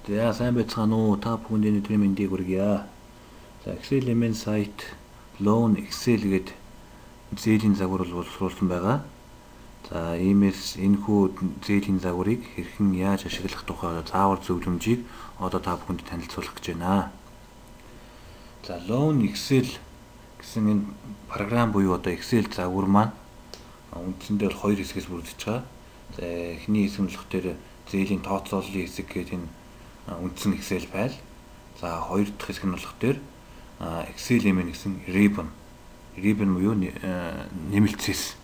За сайн байцгаана уу? Та бүхэнд өнөөдрийн мэндийг хүргье. За Excel-ийн сайт Loan Excel гээд зээлийн загвар боловсруулсан байгаа. За иймээс энэхүү зээлийн загварыг хэрхэн яаж ашиглах тухай заавар зөвлөмжийг одоо та бүхэнд танилцуулах гэж байна. За Loan Excel гэсэн энэ програм буюу одоо Excel загвар маань үндсэндээ бол хоёр хэсгээс бүрдэж байгаа. За эхний хэсэг нь болохоор зээлийн тооцооллын хэсэг гэдэг энэ үндсэн Excel файл. За хоёр дахь хэсэг нь болохоор Excel-ийн гэсэн ribbon буюу нэмэлтсээс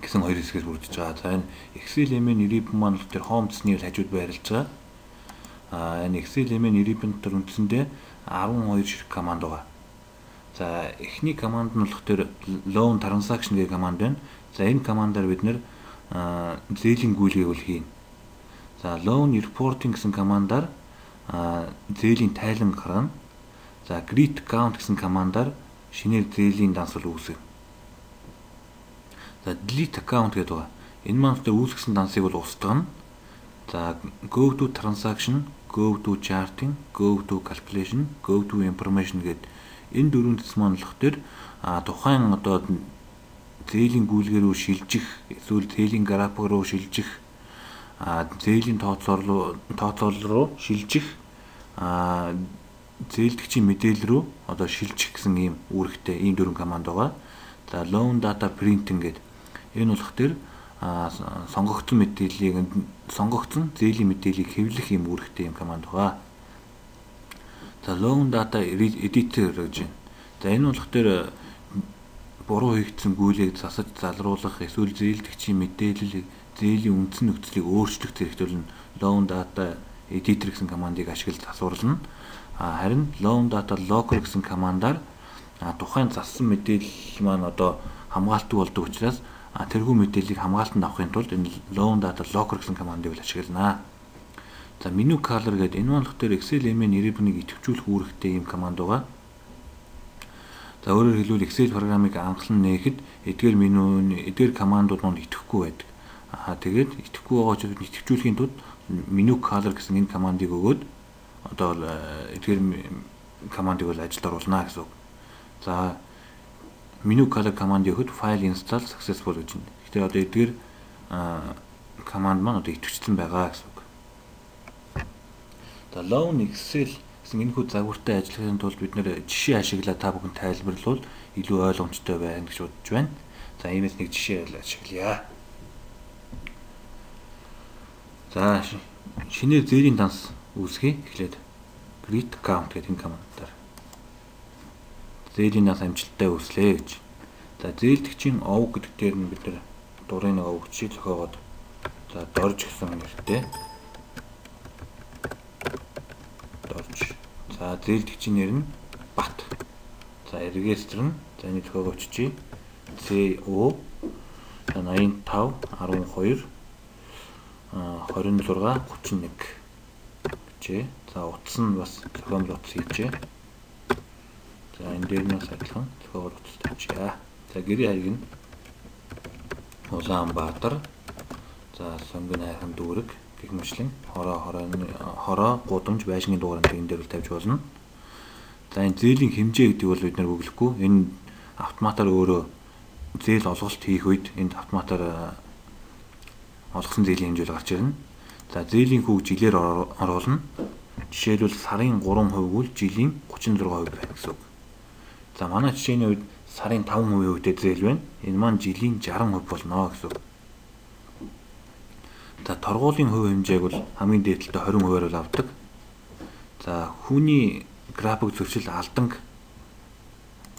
гэсэн хоёр хэсгээс бүрдэж байгаа. За энэ Excel-ийн ribbon маань болохоор home цэсний хажууд байрлаж байгаа. Энэ Excel-ийн ribbon төр үндсэндээ 12 ширхэг команд байгаа. За эхний команд нь болохоор loan transaction гэх команд байна. За энэ командаар бид нэр зээлийн гүйлгийг бол хийн. За loan reporting гэсэн командаар зээлийн тайлан гаргана. За greet count гэсэн командаар шинээр зээлийн дансвал үүсгэнэ. За delete account гэдэг байгаа. Энэ маань үүсгэсэн дансыг бол устгана. За go to transaction, go to charting, go to calculation, go to information гэдэг энэ дөрвөн цэс маань болохоор тухайн одоо зээлийн гүйлгээр рүү шилжих, эсвэл зээлийн график руу шилжих, зээлийн тооцоол руу шилжих, зээлдэгчийн мэдээлэл рүү одоо шилжих гэсэн ийм үүрэгтэй ийм дөрвөн команд байгаа. За loan data printing гэдэг энэ болохоор сонгогдсон зээлийн мэдээллийг хэвлэх ийм үүрэгтэй ийм команд байгаа. За loan data editor гэж байна. За энэ болохоор буруу хийгдсэн гүйлийг засаж залруулах, эсвэл зээлдэгчийн мэдээлэл зээлийн үндсэн нөхцөлийг өөрчлөх зэрэгт бол loan data editor гэсэн командыг ашиглаж засварлана. Харин loan data logger гэсэн командаар тухайн зассан мэдээлэл маань одоо хамгаалтгүй болдог учраас тэрхүү мэдээллийг хамгаалтанд авахын тулд энэ loan data logger гэсэн командыг ашиглана. За menu color гэдэг энэ маань болохоор Excel-ийн ribbon-ыг идэвхжүүлэх үүрэгтэй ийм команд байгаа. За өөрөөр хэлбэл Excel програмыг анхлан нээхэд эдгээр командууд манд идэвхгүй байдаг. Тэгээд идэвхгүй байгаа ч идэвхжүүлэхийн тулд menu color гэсэн энэ командыг өгөөд одоо эдгээр командыг бол ажилд оруулна гэсэн үг. За menu color командыг өгөхөд file install successful гэж байна. Тэгэхээр одоо эдгээр команд маань одоо идэвхжсэн байгаа гэсэн үг. За loan Excel гэсэн энэхүү загвартай ажиллахын тулд бид нэр жишээ ашиглаад та бүхэн тайлбарлавал илүү ойлгомжтой байна гэж бодож байна. За иймээс нэг жишээ ашиглая. За шинээр зээлийн данс үүсгэе. Эхлээд greet count гэдэг энэ командаар зээлийн данс амжилттай үүслээ гэж. За зээлдэгчийн овг гэдэг дээр нь бид нэр дурын нэг овг жишээ зохиогоод за дорж гэсэн нэртэй за зээлдэгчийн нэр нь Бат. За регистр нь за энэ төхөөгөө очиж CO 85 12 26 31 гэжээ. За утас нь бас зохиомжтой утас хийжээ. За энэ дээр нь адилхан зохиогоор утас тавьчихъя. За гэрээ хаяг нь Улаанбаатар. За сонгон хайхан дүүрэг гэх мэтлэн хороо гудамж байшингийн дугаарыг энэ дээр тавьж болно. За энэ зээлийн хэмжээ гэдэг бол бид нар өглөхгүй. Энэ автоматар өөрөө зээл олголт хийх үед энд автоматар олгосон зээлийн хэмжээ гарч ирнэ. За зээлийн хүүг жилээр оруулна. Жишээлбэл сарын 3% бол жилийн 36% байна гэсэн үг. За манай жишээний үед сарын 5% үедээ зээл байна. Энэ маань жилийн 60% болно гэсэн үг. За торгуулийн хувь хэмжээг бол хамгийн дээдлээ 20%-аар бол авдаг. За хүний график зөрчил алданг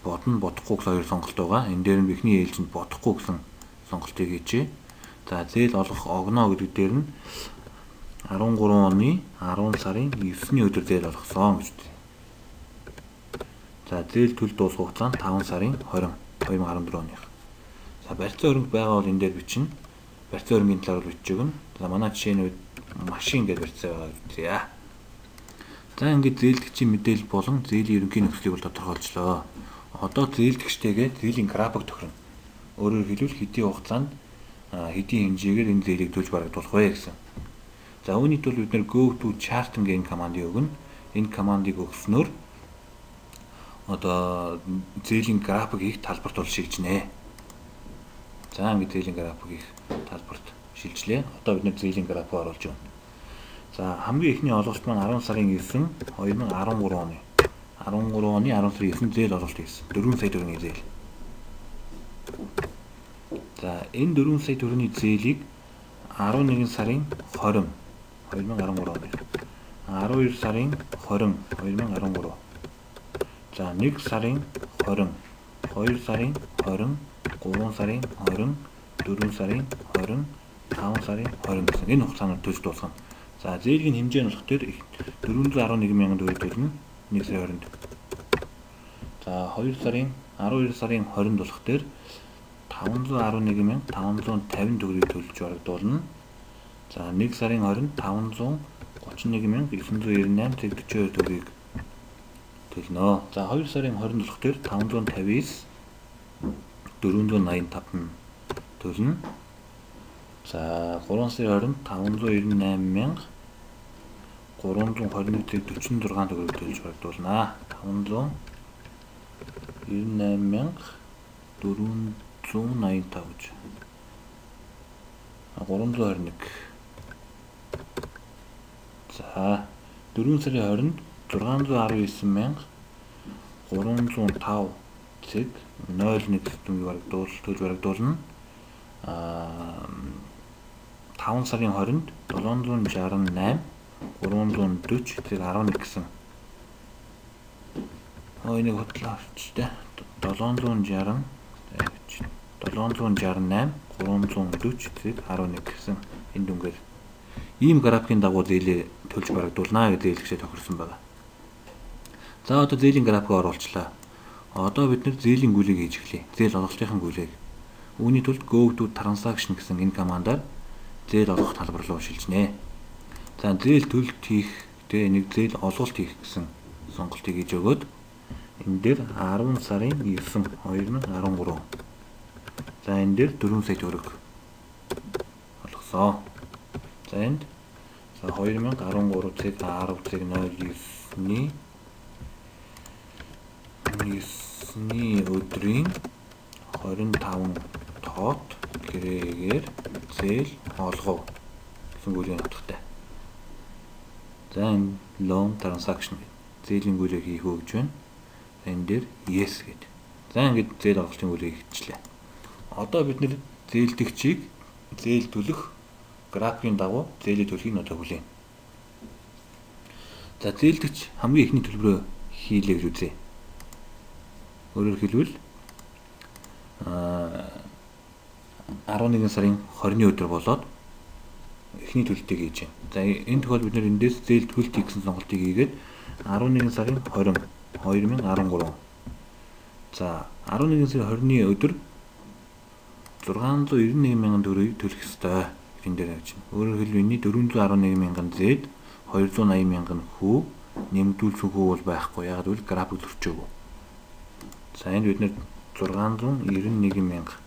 бодохгүй гэсэн хоёр сонголт байгаа. Энэ дээр нь эхний ээлжинд бодохгүй гэсэн сонголтыг хийжээ. За зээл олгох огноо гэдэг дээр нь 13 оны 10 сарын 9-ний өдөр зээл олгосон гэж байна. За зээл төлөлт дуусах хугацаа нь 5 сарын 20 2014 оных. За барьцаа хөрөнгө байгаа бол энэ дээр бичнэ. Барьцаа хөрөнгөний талаар бичиж өгнө. За манай жишээний үед машин гэж барьцаа байгаа үзье. За ингээд зээлдэгчийн мэдээлэл болон зээлийн ерөнхий нөхцөлийг бол тодорхойлжлоо. Одоо зээлдэгчтэйгээ зээлийн график тохирно. Өөрөөр хэлбэл хэдийн хугацаанд хэдийн хэмжээгээр энэ зээлийг төлж барагдуулах вэ гэсэн. За үүний тулд бид нэр go to chart гэх энэ командыг өгнө. Энэ командыг өгснөөр одоо зээлийн график хийх талбарт бол шилжнэ. За ингэ зээлийн график хийх талбарт шилжлээ. Одоо бид нэр зээлийн график оруулж байна. За хамгийн ихний олголт маань 10 сарын 9 2013 оны. 13 оны 10 сарын 9 зээл олголт хийсэн. 4 сая төгрөгийн зээл. За энэ 4 сая төгрөгийн зээлийг 11 сарын 20 2013 оны. 12 сарын 20 2013. За 1 сарын 20, 2 сарын 20, 3 сарын 20, 4 сарын 20, 5 сарын 20 гэсэн энэ хугацаанд төлж дуусгана. За зээлийн хэмжээ нь болох дээр 411 мянган төгрөг төлнө 1 сарын 20-нд. За 2 сарын 12 сарын 20-нд болох дээр 511,550 төгрөгийг төлж барагдуулна. За 1 сарын 20-нд 531,998,42 төгрөгийг төлнө. За 2 сарын 20-нд болох дээр 559 485 төлнө. За 3 сарын 20-нд 528,321,46 төгрөг төлж барагдуулна. 598,485 гэж. 321. За 4 сарын 20-нд 619,305 цэг 01 төгрөгийг төлж барагдуулна. 5 сарын 20-нд 768 340 цэг 11 гэсэн. Энийг хотлоо авчтай. 768 340 цэг 11 гэсэн энэ дүнгээр ийм графикийн дагуу зээлээ төлж барагдуулнаа гэж зээлгчээ тохирсон байна. За одоо зээлийн график оруулчлаа. Одоо бид нэр зээлийн гүйлийг хийж эхлэе. Зээл олголтын гүйлийг. Үүний тулд go to transaction гэсэн энэ командаар зээл олгох талбар руу шилжнэ. За зээл төлөлт хийх тэгээ нэг зээл олголт хийх гэсэн сонголтыг хийж өгөөд энэ дээр 10 сарын 9 2013. За энэ дээр 4 сая төгрөг олгосон. За энд 2013 цэг 10 цэг 09-ний өдрийн 25 тоот гэрээгээр зээл олгов гэсэн гүйлгийн утгатай. За энэ loan transaction зээлийн гүйлийг хийх өгж байна. Энэ дээр yes гэдэг. За ингэж зээл олголтын гүйлийг хийчихлээ. Одоо бид нэр зээлдэгчийг зээл төлөх графикийн дагуу зээлийн төлөхийг одоо хүлээн. За зээлдэгч хамгийн ихний төлбөрөө хийлээ гэж үзье. Өөрөөр хэлбэл 11 сарын 20-ны өдөр болоод эхний төлөлтийг хийж байна. За энэ тохиолдолд бид нэр эндээс зээл төлөлт хийх гэсэн сонголтыг хийгээд 11 сарын 20 2013. За 11 сарын 20-ны өдөр 691 мянган төгрөгийг төлөх ёстой. Энэ дээр явж байна. Өөрөөр хэлбэл энэний 411 мянган зээд 280 мянган хүү нэмэгдүүлсэн хүү бол байхгүй. Яг л график төрчөөгүй. За энд бид нэр 691 мянга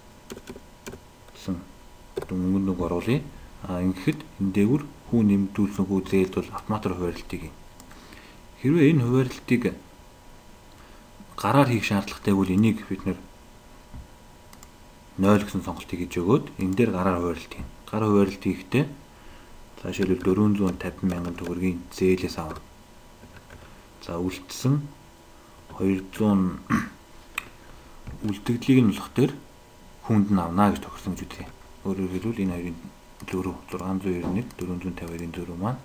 гэсэн мөнгөнд нэг оруулъя. Ингэхэд энэ дээгүр хүү нэмэгдүүлсэн хүү зээлд бол автоматар хуваарлтыг юм. Хэрвээ энэ хуваарлтыг гараар хийх шаардлагатай бол энийг бид нэр 0 гэсэн сонголтыг хийж өгөөд энэ дээр гараар хуваарлт юм. Гар хуваарлт хийхдээ цаашаа 450 мянган төгрөгийн зээлээс авна. За үлдсэн 200 үлдэгдлийг нь болох дээр хүнд нь авна гэж тохирсон гэж үзье. Өөрөөр хэлбэл энэ хоёрын зөрүү 691 450-ийн зөрүү маань.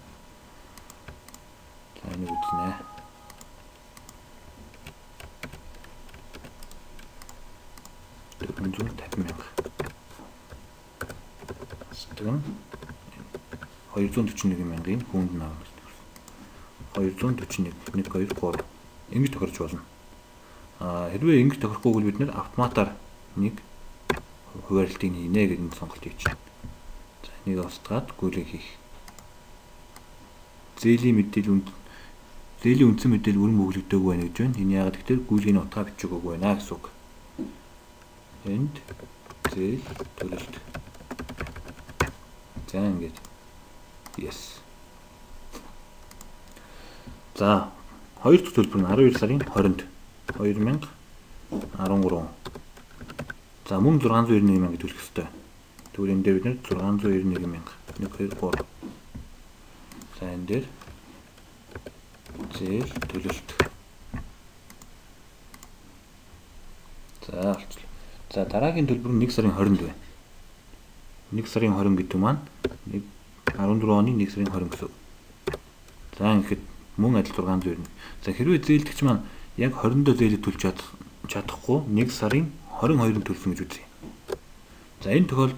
За энийг үзнэ. $450 мянга. Тэгвэл 241 мянгагийн хүнд нь авна гэж тохирсон. 241 1 2 3 ингэж тохирч болно. Хэрвээ ингэж тохирохгүй бол бид нэр автоматар нэг хуваарлтыг хийнэ гэдэг сонголт хийчих. За энийг устгаад гүйлэг хийх. Зээлийн үндсэн мэдээлэл өрн бөглөгдөөгүй байна гэж байна. Энэ яагаад гэвэл гүйлгийн утгаа бичээгүй байна гэсэн үг. Энд зээл төлөлт. За ингэж. Yes. За, хоёр дахь төлбөр нь 12 сарын 20-нд 2013. За, мөн 691 мянга төлөх ёстой. Тэгвэл энэ дээр бид нэр 691 мянга 1 2 3. За, энэ дээр зээл төлөлт. За, болчихлоо. За, дараагийн төлбөр нь 1 сарын 20-нд байна. 1 сарын 20 гэдэг маань 14 оны 1 сарын 20 гэсэн. За, ингээд мөн адил 690. За, хэрвээ зээлдэгч маань яг 20-нд зээлийг төлж чадахгүй 1 сарын 22-нд төлсөн гэж үзье. За, энэ тохиолдолд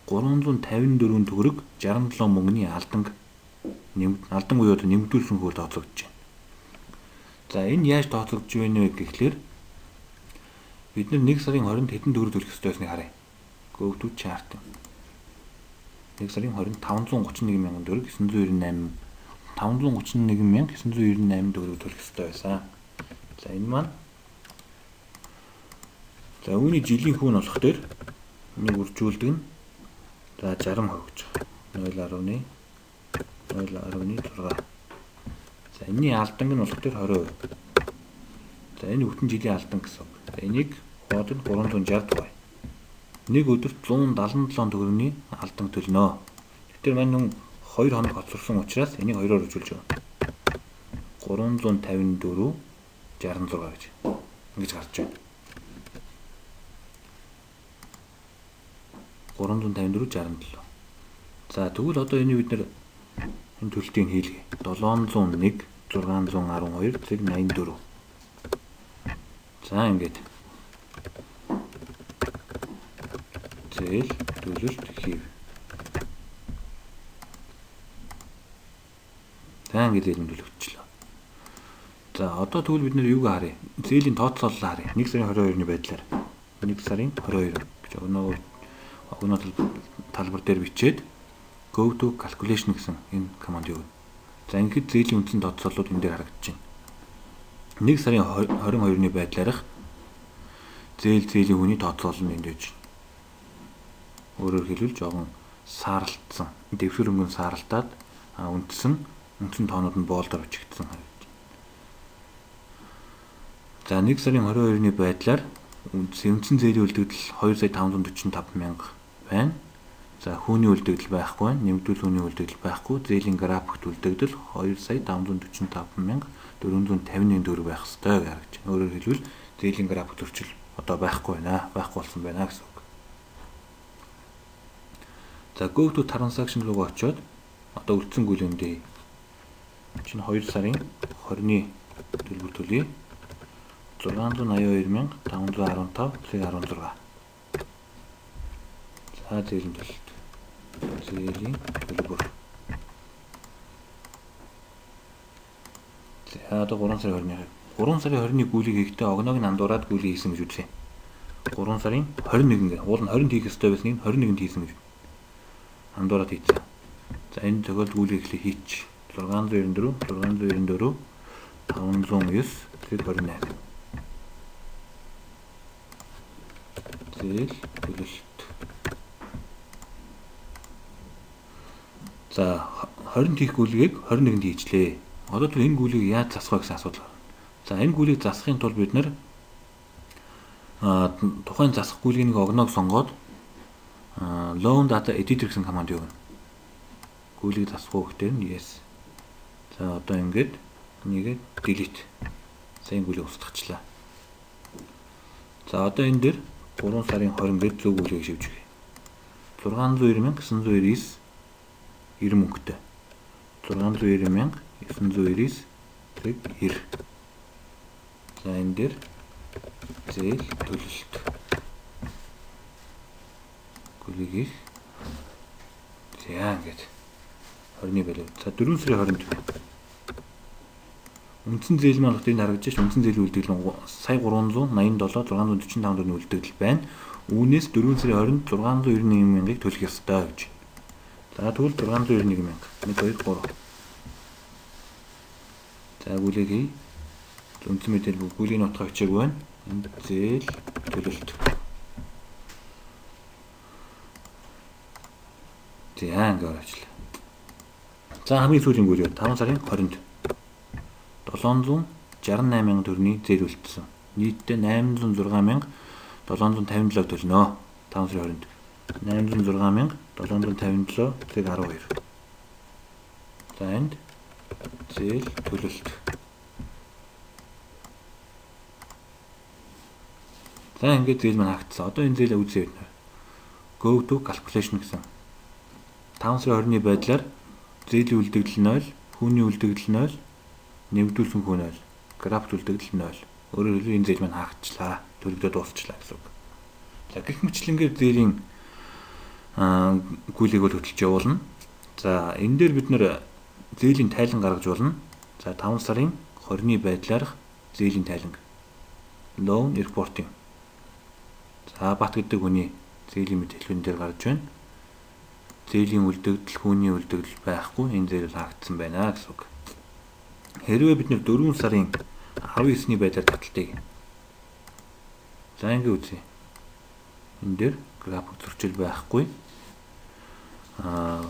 354 төгрөг 67 мөнгөний алдан буюу нэмэгдүүлсэн хөл тооцогдож байна. За, энэ яаж тооцогдож байна вэ гэхлээр бид нар 1 сарын 20-нд хэдэн төгрөг төлөх ёстой байсныг харъя. Go to chart. 1 сарын 20-нд 531 мянган төгрөг 998 төгрөг төлөх ёстой байсан. За, энэ маань за, үүний жилийн хүүн болох дээр энийг үржүүлдэг нь за 60% гэж байна. 0.6. За, энэний алданг нь болох дээр 20%. За, энэ бүтэн жилийн алдан гэсэн үг. За, энийг хоод нь 360 төгрөг. Нэг өдөрт 177 төгрөгийн алдан төлнө. Тэгэхээр маань нүн 2 хоног хоцорсон учраас энийг 2-оор үржүүлж байна. 354 66 гэж. Ингэж гарч байна. 354 67. За, тэгвэл одоо энийг бид нэр энэ төлөлтийг хийлгэе. 701 612 зэрэг 84. За, ингээд зээл төлөлт хийв. За, ингээд зээл төлөгдчихлоо. За, одоо тэгвэл бид нэр юуг харъя? Зээлийн тооцоолол харъя. 1 сарын 22-ны байдлаар 1 сарын 22 гэж өгнө талбар дээр бичээд go to calculation гэсэн энэ команд юу вэ? За, ингээд зээлийн үндсэн тооцоололууд энэ дээр харагдаж байна. 1 сарын 22-ны байдлаарх зээлийн хүний тооцоолол нь энд байж байна. Өөрөөр хэлбэл жоохон сааралтсан, дэвшир өнгөн сааралтаад үндсэн тоонууд нь боолдоор бичигдсэн харагдаж байна. За, 1 сарын 22-ны байдлаар үндсэн зээлийн үлдэгдэл 2,545 мянга байна. За, хүүний үлдэгдэл байхгүй байна. Нэмэгдүүл хүүний үлдэгдэл байхгүй. Зээлийн графикт үлдэгдэл 2,545,451 төгрөг байх ёстой гэж харагдаж байна. Өөрөөр хэлбэл зээлийн график төрчил одоо байхгүй байна. Байхгүй болсон байна гэсэн үг. За, go to transaction руу очиод одоо үлдсэн гүйлэмдээ чинь 2 сарын 20-ны төлбөр төлье. 682,515,16. За, зээлийн төлөлт. Зээлийн төлбөр. За, одоо 3 сарын 20-ны 3 сарын 20-ны гүйлийг хийхдээ огноог нь андуураад гүйлийг хийсэн гэж үзье. 3 сарын 21 гээ. Уул нь 20-нд хийх ёстой байсныг 21-нд хийсэн гэж андуураад хийсэн. За, энэ тохиолдолд гүйлийг хийчих. 694 509 28. Зээл төлөлт. За, 20-нд хийх гүйлгийг 21-нд хийчлээ. Одоо тэр энэ гүйлийг яаж засах вэ гэсэн асуудал гарна. За, энэ гүйлийг засахын тулд бид нэр тухайн засах гүйлгийн нэг огноог сонгоод loan data editor гэсэн команд юу вэ? Гүйлийг засах уу гэхээр нь yes. За, одоо ингээд нэгээд delete. За, энэ гүйлийг устгахчлаа. За, одоо энэ дээр 3 сарын 20 гээд зөв гүйлийг шивж өгье. 690,999 90 мөнгөтэй. 690,999 90. За, энэ дээр зээл төлөлт. Гүйлийг их. За, ингээд 20-ны байлаа. За, 4 сарын 20-нд үндсэн зээл маань энэ харагдаж байна. Үндсэн зээлийн үлдэгдэл нь сая 387,645 төгрөгийн үлдэгдэл байна. Үүнээс 4 сарын 20-нд 691 мянгаыг төлөх ёстой гэж. За, тэгвэл 691 мянга. 1 2 3. За, гүйлийг хий. Үндсэн мэдээлэл гүйлийг нутгаа бичээг байна. Энд зээл төлөлт. За, ингээд оруулаа. За хамгийн сүүлийн гүйл 5 сарын 20-нд 768,000 төгрөгийн зээл үлдсэн. Нийтдээ 806,757 төлнө. 5 сарын 20-нд 806,757,12. За энд зээл төлөлт. За ингээд зээл маань хаагцсан. Одоо энэ зээлээ үзье. Go to calculation гэсэн. 5 сарын 20-ны байдлаар зээлийн үлдэгдэл 0, хүүний үлдэгдэл 0, нэмэгдүүлсэн хүү 0, графт үлдэгдэл 0. Өөрөөр хэлбэл энэ зээл маань хаагчлаа. Төлөгдөө дуусчлаа гэсэн үг. За гэх мэтлэнгээр зээлийн гүйлийг бол хөтөлж явуулна. За энэ дээр бид нэр зээлийн тайлан гаргаж болно. За 5 сарын 20-ны байдлаар зээлийн тайлан loan reporting. За Бат гэдэг хүний зээлийн мэд хэлбэрэн дээр гарч байна. Зээлийн үлдэгдэл, хүүний үлдэгдэл байхгүй энэ зээл хаагдсан байна гэсэн үг. Хэрвээ бид нэр 4 сарын 19-ний байдлаар таталтыг. За ингэ үзье. Энэ дээр график зурчил байхгүй.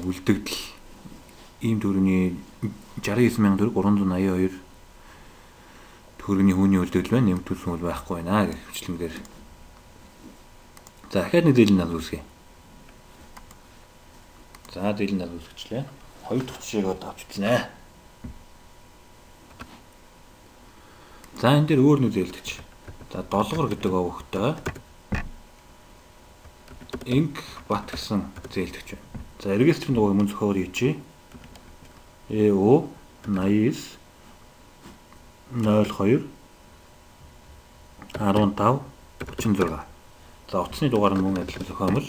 Үлдэгдэл ийм төгрөгийн 69,382 төгрөгийн хүүний үлдэгдэл байна. Нэмэгдүүлсэн үйл байхгүй байна гэх хвчлэнгээр. За дахиад нэг зээлийн нал үүсгэе. За зээлийн нал үүсгэчлээ. 2 дахь жишээг одоо авчихсан. За энэ дээр өөр нэг зээлдэгч. За долгор гэдэг овогтой инк бат гэсэн зээлдэгч байна. За регистрийн дугаарыг мөн зөвхөн хийчихье. EO 89 02 15 36. За утасны дугаар нь мөн адилхан зохиомл.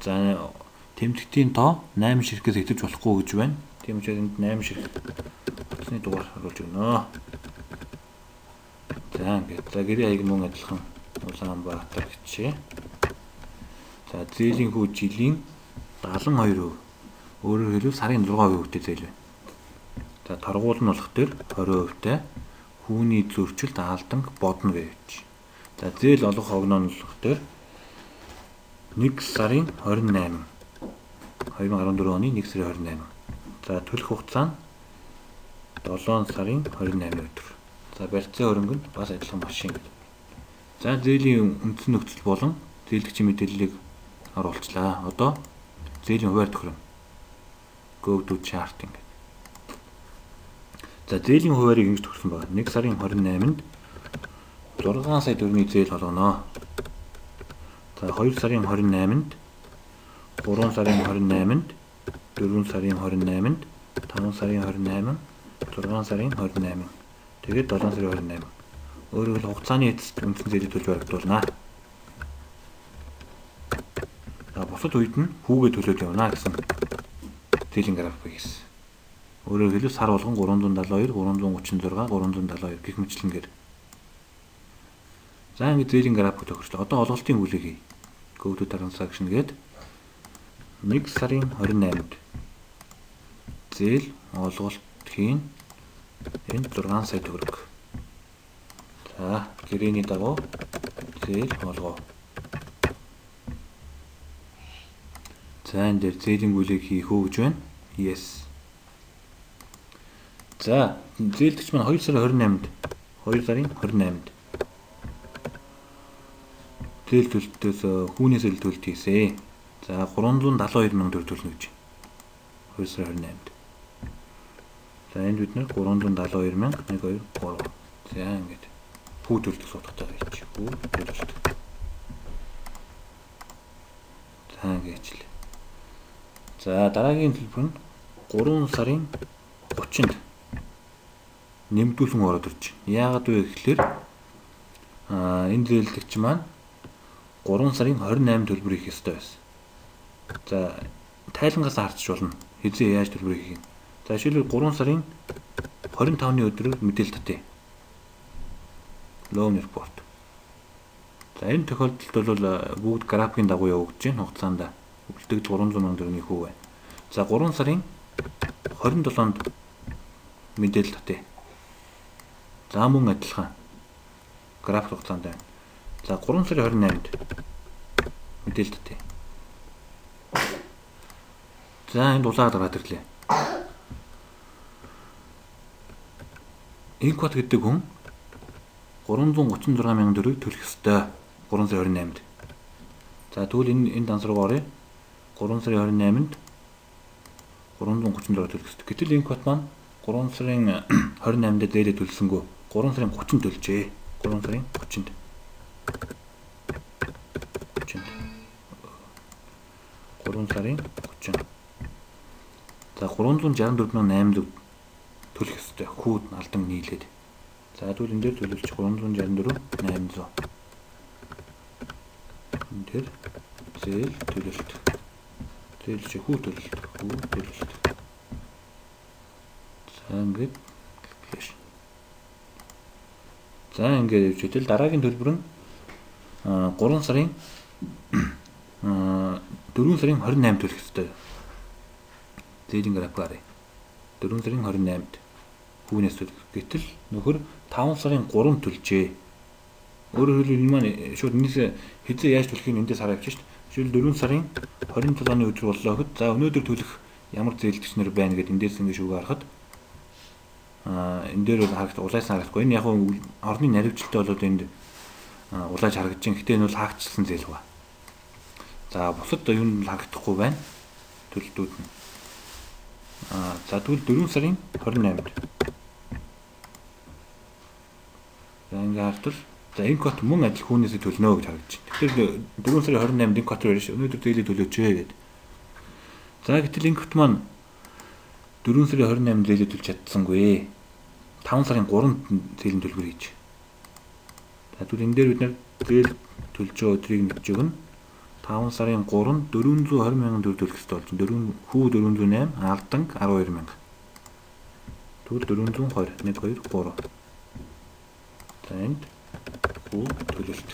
За тэмдэгтийн тоо 8 ширхгээс итгэж болохгүй гэж байна. Тийм учраас энд 8 ширхэг утасны дугаар оруулж өгнө. За ингээд за гэрээ хаяг мөн адилхан Улаанбаатар гэчээ. За зээлийн хүү жилийн 72%. Өөрөөр хэлбэл сарын 6% зээл байна. За торгуул нь болох төр 20%-тай хүүний зөрчилд алдан бодно гэж. За зээл олох огноо нь болох төр 1 сарын 28. 2014 оны 1 сарын 28. За төлөх хугацаа нь 7 сарын 28 өдөр. За барьцаа хөрөнгө нь бас адилхан машин. За зээлийн үндсэн нөхцөл болон зээлдэгчийн мэдээллийг оруулчлаа. Одоо зээлийн хуваар тохирно. Go to charting. За зээлийн хуваарийг ингэж төгсөн байна. 1 сарын 28-нд 6 сая төгрөгийн зээл олгоно. За 2 сарын 28-нд 3 сарын 28-нд 4 сарын 28-нд 5 сарын 28, 6 сарын 28. Тэгээд 7 сарын 28. Өөрөөр хэлбэл хугацааны эцэст үндсэн зээлийг төлж барагдуулна. За бусад үед нь хүүгээ төлөөд явна гэсэн зээлийн график хийсэн. Өөрөөр хэлбэл сар болгон 372, 336, 372 гэх мэтлэнгээр. За ингэ зээлийн график тохирчлоо. Одоо олголтын хүлээг хий. Go to transaction гээд 1 сарын 28-нд зээл олголт хийн. Энд 6 сая төгрөг. За гэрээний дагуу зээл олгоо. За энэ дээр зээлийн гүйлийг хийх үү гэж байна. Yes. За зээлдэгч маань 2 сарын 28-нд зээл төлөлтөөс хүүний зээл төлөлт хийсэн. За 372,000 төгрөг төлнө гэж. 2 сарын 28-нд. За энд бид нэр 372,000 1 2 3. За ингэж хүү төлөлт суудахтаа гэж. Хүү төлөлт. За ингэжлээ. За дараагийн төлбөр нь 3 сарын 30-нд нэмэгдүүлсэн ороод ирж байна. Яагаад вэ гэхээр энэ зээлдэгч маань 3 сарын 28 төлбөр хийх ёстой байсан. За тайлангаас харчих болно. Хэзээ яаж төлбөр хийх юм. За жишээлбэл 3 сарын 25-ны өдрөөр мэдээлэл татъя. Loan report. За энэ тохиолдолд бол бүгд графикийн дагуу явагдаж байна. Хугацаанд үлдэгдэл 300,000 төгрөгийн хүү байна. За 3 сарын 27-нд мэдээлэл татъя. За мөн адилхан график хугацаанд байна. За 3 сарын 28-нд мэдээлэл татъя. За энд улаад гараад ирлээ. Энэ код гэдэг хүн 336,000 төгрөгийг төлөх ёстой. 3 сарын 28-нд. За тэгвэл энэ данс руу оръё. 3 сарын 28-нд 336 төлөх ёстой. Гэтэл энэ код маань 3 сарын 28-нд зээлээ төлсөнгөө 3 сарын 30-нд төлжээ. 3 сарын 30-нд. 3 сарын 30. За 364,800 төлөх ёстой. Хүүд алдан нийлээд. За тэгвэл энэ дээр төлөвлөж 364,800. Энэ дээр зээл төлөлт. Зээл чи хүү төлөлт. За ингээд кэш. За ингээд явж дараагийн төлбөр нь 3 сарын 4 сарын 28 төлөх ёстой. Зээлийн график харъя. 4 сарын 28-нд хүүнээс төлөх. Гэтэл нөхөр 5 сарын 3-нд төлжээ. Өөрөөр хэлбэл энэ маань шууд энэс хэзээ яаж төлөхийг эндээс хараа явчих шүү дээ. Жишээл 4 сарын 27-ны өдөр боллоо гэхэд за өнөөдөр төлөх ямар зээлдэгчнэр байна гэдээ эндээс ингэ шүүгээ харахад энэ дээр бол улайсан харагдахгүй. Энэ яг орны наривчлалтай болоод энд улайж харагдаж байна. Гэтэ энэ бол хаагдчихсан зээл ба. За бусад юм харагдахгүй байна. Төлөлтүүд нь. За тэгвэл 4 сарын 28-нд. За ингээ хартал за энэ код мөн адил хүүнээс төлнө гэж харагдаж байна. Тэгэхээр 4 сарын 28-нд энэ код ирж өнөөдөр зээлээ төлөөч гэдэг. За гэтэл энэ код маань 4 сарын 28-нд зээлээ төлж чадсангүй. 5 сарын 3-нд зээлийн төлбөр хийж. За тэгвэл энэ дээр бид нэр зээл төлж байгаа өдрийг мэдж өгнө. 5 сарын 3-нд 420,000 төгрөг төлөх ёстой болж байна. Хүү 408, алданг 12,000. Тэгвэл 420, 1 2 3. За энд хүү төлөлт.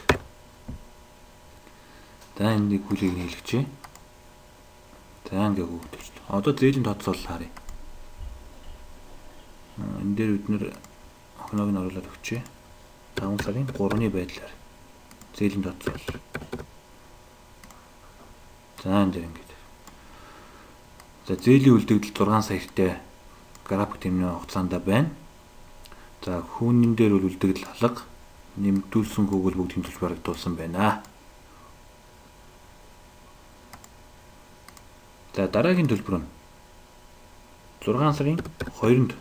За энийг хүлээг нийлгэжээ. За ингээ хүү төлөлт. Одоо зээлийн тооцоолол харъя. Энэ дээр бид нэр охиног нь оруулаад өгчээ. 5 сарын 3-ны байдлаар зээлийн тооцоолол. За энэ дээр ингээд. За зээлийн үлдэгдэл 6 саятай график тэмнээ хугацаанд байна. За хүүнэн дээр бол үлдэгдэл алга нэмэгдүүлсэн хөвгөл бүгд тэмцэлж барагдуулсан байна. За дараагийн төлбөр нь 6 сарын 2-нд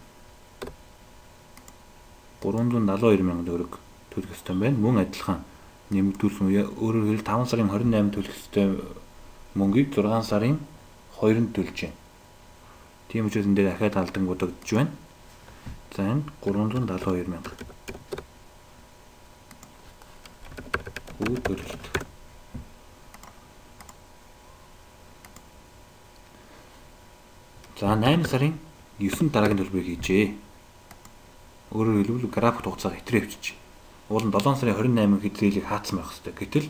372,000 төгрөг төлөх ёстой байна. Мөн адилхан нэмэгдүүлсэн өөрөөр хэлбэл 5 сарын 28-нд төлөх ёстой мөнгийг 6 сарын 2-нд төлж байна. Тийм учраас энэ дээр дахиад алдан бодогдож байна. За энд 372,000. Хүү төлөлт. За 8 сарын 9-нд дараагийн төлбөрийг хийжээ. Өөрөөр хэлбэл график хугацаа хэтрээ явчих. Уул нь 7 сарын 28-нд хэд зээлийг хаацсан байх хэрэгтэй. Гэтэл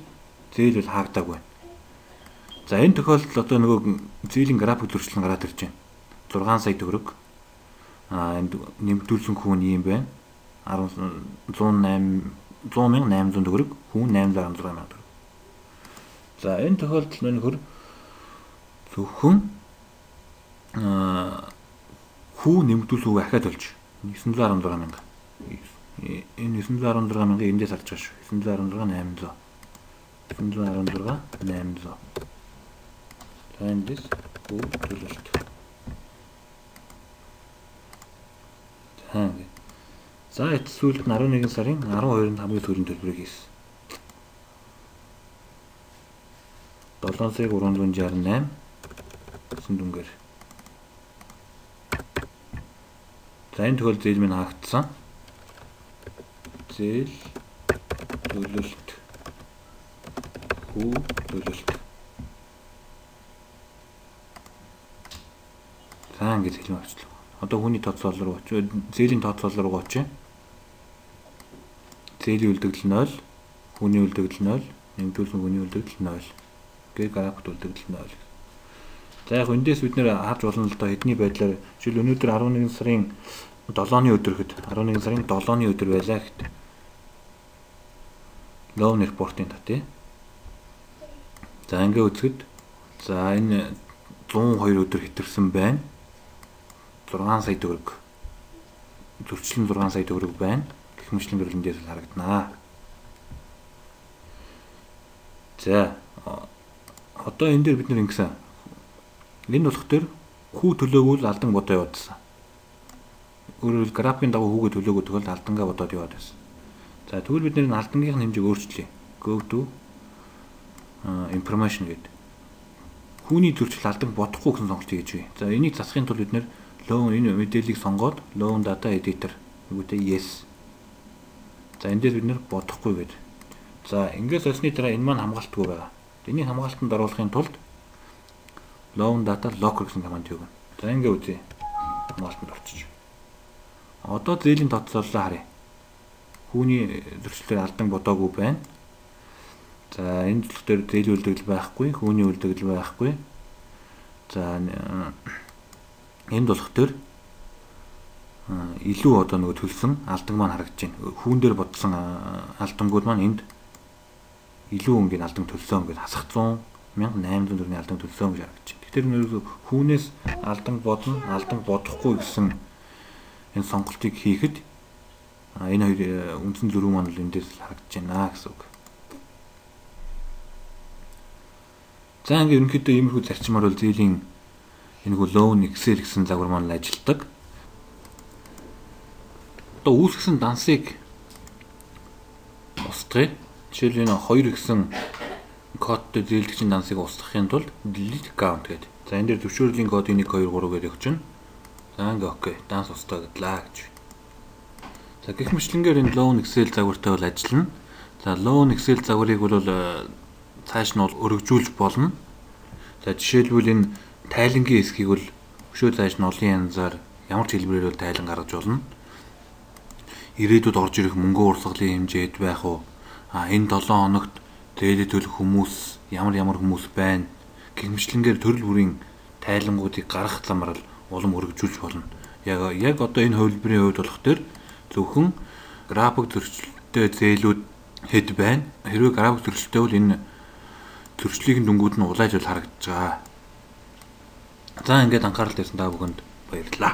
зээл бол хаагдаагүй байна. За энэ тохиолдолд одоо нөгөө зээлийн график зөрчлөн гараад ирж байна. 6 сая төгрөг. Энд нэмэгдүүлсэн хүн юм байна. 108,800 төгрөг, хүн 816,000 төгрөг. За энэ тохиолдолд нөхөр зөвхөн хүү нэмэгдүүлсэн үг ахиад болж 916,000. Энэ 916,000 эндээс харж байгаа шүү. 916,800. 916,800. Эндээс хүү төлөлт. За эцсүүлд 11 сарын 12-нд хамгийн сүүлийн төлбөрийг хийсэн. 7,368 гэсэн дүнгээр. За энэ тохиолдолд зээл минь хаагдсан. Зээл төлөлт. Хүү төлөлт. За ингэж хэлмээр очлоо. Одоо хүний тооцоолол руу очив. Зээлийн тооцоолол руу очив. Зээлийн үлдэгдэл 0, хүний үлдэгдэл 0, нэмэгдүүлсэн хүний үлдэгдэл 0. Гээ графикт үлдэгдэл 0. За яг эндээс бид нэр харж болно л доо хэдний байдлаар жишээл өнөөдөр 11 сарын 7-ны өдөр хэд 11 сарын 7-ны өдөр байлаа гэхэд loan report-ын татъя. За ингээ үзэхэд за энэ 102 өдөр хэтэрсэн байна. 6 сая төгрөг. Зөрчлөн 6 сая төгрөг байна. Гэх мэтлэн гэрэл эндээс харагданаа. За одоо энэ дээр бид нэр ингэсэн. Энэ болох төр хүү төлөөгөл алдан бодоо явуулсан. Өөрөөр графикийн дагуу хүүгээ төлөөгөө тохиолдолд алдангаа бодоод яваад байсан. За тэгвэл бид нэр алдангийн хэмжээг өөрчлөе. Go to information гэдэг. Хүүний зөрчил алдан бодохгүй гэсэн сонголт хийж бай. За энийг засахын тулд бид нэр loan энэ мэдээллийг сонгоод loan data editor нүгтэй yes. За энэ дээр бид нэр бодохгүй гэдэг. За ингээд сольсны дараа энэ маань хамгаалтгүй байгаа. Энийг хамгаалтанд оруулахын тулд loan data locker гэсэн команд юу гэнэ. За ингээд үзье. Хамгаалтанд орчих. Одоо зээлийн тооцооллоо харъя. Хүүний зөрчлөлөөр алдан бодоогүй байна. За энэ зөвлөлтөөр зээлийн үлдэгдэл байхгүй, хүүний үлдэгдэл байхгүй. За энд болох төр илүү одоо нөгөө төлсөн алдан маань харагдаж байна. Хүүн дээр бодсон алдангууд маань энд илүү ингээд алдан төлсөн ингээд хасах 100,800 төгрөгийн алдан төлсөн гэж харагдаж байна. Тэгэхээр нэр хүүнээс алдан бодно, алдан бодохгүй гэсэн энэ сонголтыг хийхэд энэ хоёр үндсэн зөрүү маань л эндээс харагдаж байна гэсэн үг. За ингээд ерөнхийдөө иймэрхүү зарчмаар бол зээлийн энэгүй loan Excel гэсэн загвар маань ажилладаг. Одоо үүсгэсэн дансыг устгая. Жишээл энэ 2 гэсэн кодтой зээлдэгчийн дансыг устгахын тулд delete account гэдэг. За энэ дээр зөвшөөрлийн код 1 2 3 гэдэг өгчнө. За ингээ окей. Данс устгаглаа гэж. За гэх мэтлэнгээр энэ loan Excel загвартай бол ажиллана. За loan Excel загварыг бол цааш нь бол өргөжүүлж болно. За жишээлбэл энэ тайлангийн хэсгийг бол өшөө цааш нь олон янзаар ямар ч хэлбэрээр бол тайлан гаргаж болно. Ирээдүйд орж ирэх мөнгө урсгалын хэмжээд байх уу? Энэ 7 хоногт дээдээ төлөх хүмүүс ямар хүмүүс байна? Гэх мэтлэнгээр төрөл бүрийн тайлангуудыг гаргах замаар л улам өргөжүүлж болно. Яг одоо энэ хувилбарын хувьд болох төр зөвхөн график зөрчилтэй зээлүүд хэд байна? Хэрвээ график зөрчилтэй бол энэ зөрчлөлийн дүнгууд нь улайж бол харагдаж байгаа. За ингээд анхаарал тавьсан та бүхэнд баярлалаа.